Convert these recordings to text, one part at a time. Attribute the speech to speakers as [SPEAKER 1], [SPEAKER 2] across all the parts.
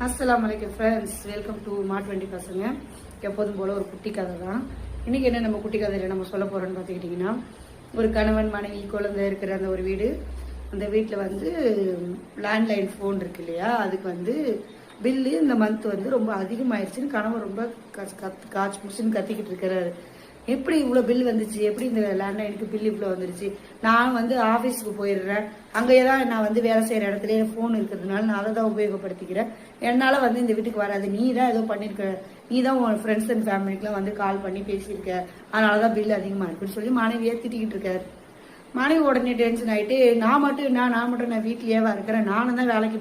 [SPEAKER 1] அஸ்ஸலாமு அலைக்கும் friends, welcome to மா20 பசங்க. எப்போதும் போல ஒரு குட்டி கதை தான். இன்னைக்கு என்ன நம்ம குட்டி கதையில நம்ம சொல்ல போறோம்னு பார்த்துக்கிட்டிங்கன்னா, ஒரு கணவன் மனைவி குழந்தை இருக்கிற அந்த ஒரு வீடு. அந்த வீட்டில் வந்து லேண்ட்லைன் ஃபோன் இருக்கு இல்லையா, அதுக்கு வந்து பில்லு இந்த மந்த் வந்து ரொம்ப அதிகமாயிருச்சுன்னு கணவன் ரொம்ப காய்ச்சி முசுன்னு கத்திக்கிட்டு இருக்கிறாரு. எப்படி இவ்வளோ பில் வந்துச்சு, எப்படி இந்த லேண்ட்லைனுக்கு பில் இவ்வளோ வந்துருச்சு, நான் வந்து ஆஃபீஸுக்கு போயிடுறேன், அங்கேயே தான் நான் வந்து வேலை செய்கிற இடத்துலயே ஃபோன் இருக்கிறதுனால நான் அதை தான் உபயோகப்படுத்திக்கிறேன், என்னால் வந்து இந்த வீட்டுக்கு வராது, நீ தான் ஏதோ பண்ணியிருக்க, நீ தான் உன் ஃப்ரெண்ட்ஸ் அண்ட் ஃபேமிலிக்கெலாம் வந்து கால் பண்ணி பேசியிருக்க, அதனால தான் பில் அதிகமாக இருக்குன்னு சொல்லி மனைவியே திட்டிக்கிட்டு இருக்காரு. மனைவி உடனே டென்ஷன் ஆகிட்டு, நான் மட்டும் நான் வீட்லேயேவா இருக்கிறேன், நானும் தான் வேலைக்கு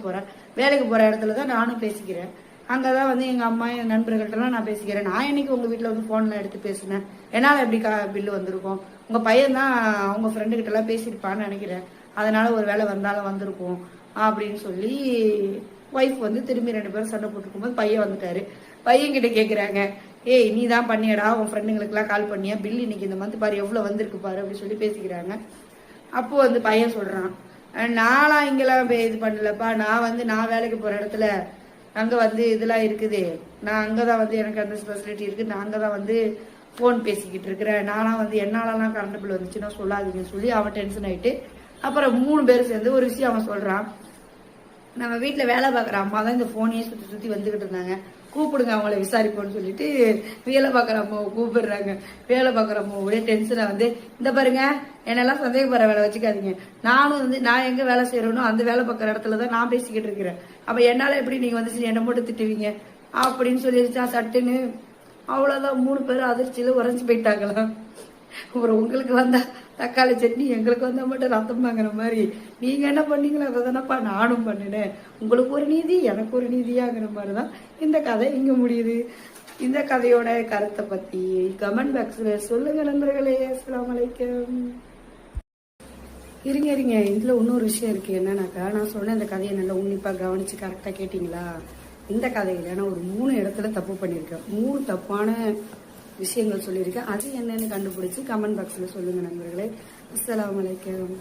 [SPEAKER 1] போகிற இடத்துல தான் நானும் பேசிக்கிறேன், அங்கே தான் வந்து எங்கள் அம்மா என் நண்பர்கள்ட்டலாம் நான் பேசிக்கிறேன், நான் என்னைக்கு உங்கள் வீட்டில் வந்து ஃபோனில் எடுத்து பேசினேன், என்னால் எப்படி பில்லு வந்திருக்கும், உங்கள் பையன் தான் அவங்க ஃப்ரெண்டுக்கிட்டலாம் பேசியிருப்பான்னு நினைக்கிறேன், அதனால ஒரு வேலை வந்தாலும் வந்திருக்கும் அப்படின்னு சொல்லி ஒய்ஃப் வந்து திரும்பி 2 பேரும் சண்டை போட்டுருக்கும்போது பையன் வந்துட்டாரு. பையன்கிட்ட கேட்குறாங்க, ஏய் நீ தான் பண்ணியடா, உன் ஃப்ரெண்டுங்களுக்குலாம் கால் பண்ணியா, பில் இன்னைக்கு இந்த மந்த் பாரு எவ்வளோ வந்திருக்கு பாரு அப்படின்னு சொல்லி பேசிக்கிறாங்க. அப்போ வந்து பையன் சொல்கிறான், நான்லாம் இங்கெல்லாம் இது பண்ணலப்பா, நான் வேலைக்கு போகிற இடத்துல அங்கே வந்து இதெல்லாம் இருக்குது, நான் அங்கே தான் வந்து எனக்கு அந்த ஃபெசிலிட்டி இருக்குது, நான் அங்கே தான் வந்து ஃபோன் பேசிக்கிட்டு இருக்கிறேன், நானாக வந்து என்னாலலாம் கரண்ட் பில் வந்துச்சுன்னா சொல்லாதீங்கன்னு சொல்லி அவன் டென்ஷன் ஆகிட்டு, அப்புறம் 3 பேர் சேர்ந்து ஒரு விஷயம் அவன் சொல்கிறான், நம்ம வீட்டில் வேலை பார்க்குற அம்மா தான் இந்த ஃபோனையே சுற்றி வந்துக்கிட்டு இருந்தாங்க, கூப்பிடுங்க அவங்கள விசாரிப்போன்னு சொல்லிட்டு வேலை பார்க்குற அம்மாவை கூப்பிடுறாங்க. வேலை பார்க்குற அம்மாவோட டென்ஷனை வந்து, இந்த பாருங்க என்னெல்லாம் சந்தேகப்படுற வேலை வச்சுக்காதீங்க, நானும் வந்து நான் எங்கே வேலை செய்கிறேனோ அந்த வேலை பார்க்குற இடத்துல தான் நான் பேசிக்கிட்டு இருக்கிறேன், அப்போ என்னால் எப்படி நீங்கள் வந்து என்னை மட்டும் திட்டுவீங்க அப்படின்னு சொல்லிடுச்சா சட்டுன்னு. அவ்வளோதான், 3 பேரும் அதிர்ச்சியில் உறைஞ்சி போயிட்டாங்களாம். அப்புறம் உங்களுக்கு வந்தா தக்காளி சட்னி, எங்களுக்கு வந்தா மட்டும் ரத்தம் வாங்குற மாதிரி, நீங்க என்ன பண்ணீங்களோ அதை தானப்பா நானும் பண்ணினேன், உங்களுக்கு ஒரு நீதி எனக்கு ஒரு நீதியாங்கிற மாதிரிதான் இந்த கதை இங்க முடியுது. இந்த கதையோட கருத்தை பத்தி கமெண்ட் பாக்ஸ்ல சொல்லுங்க நண்பர்களே. அஸ்ஸலாமு அலைக்கும். இருங்க இதுல இன்னொரு விஷயம் இருக்கு. என்னன்னாக்கா, நான் சொன்ன இந்த கதையை நல்லா உன்னிப்பா கவனிச்சு கரெக்டா கேட்டீங்களா? இந்த கதையில நான் ஒரு 3 இடத்துல தப்பு பண்ணிருக்கேன், 3 தப்பான விஷயங்கள் சொல்லியிருக்கேன். அது என்னன்னு கண்டுபிடிச்சு கமெண்ட் பாக்ஸ்ல சொல்லுங்க நண்பர்களே. அஸ்ஸலாமு அலைக்கும்.